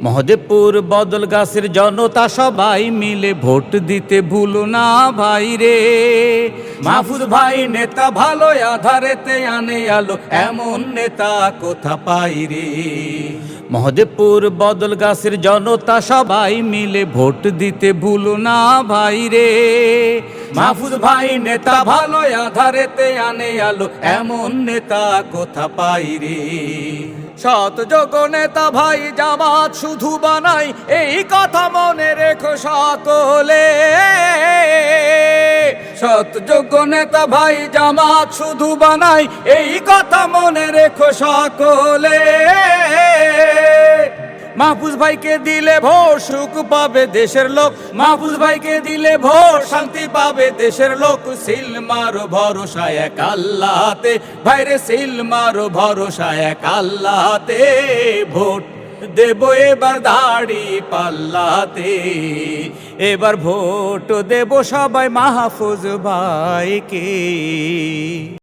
মহদেবপুর বদলগাছের জনতা সবাই মিলে ভোট দিতে ভুলো না ভাই রে। মাহফুজ ভাই নেতা ভালো, আধারেতে আনে আলো, এমন নেতা কোথা পাই রে। মহদেবপুর বদলগাছের জনতা সবাই মিলে ভোট দিতে ভুলো না ভাই রে। মাহফুজ ভাই নেতা ভালো, আধারেতে আনে আলো, এমন নেতা কোথা পাই রে। সৎ যোগ্য নেতা ভাই জামাত শুধু বানাই, এই কথা মনে রেখো সকলে। সৎ যোগ্য নেতা ভাই জামাত শুধু বানাই, এই কথা মনে রেখো সকলে। মাহফুজ ভাইকে দিলে ভোট সুখ পাবে দেশের লোক, মাহফুজ ভাইকে দিলে ভোট শান্তি পাবে দেশের লোক। সিল মারো ভরসা এক আল্লাহতে ভাইরে, সিল মারো ভরসা এক আল্লাহতে। ভোট দেব এবার দাড়ি পাল্লাতে, এবার ভোট দেব সবাই মাহফুজ ভাইকে।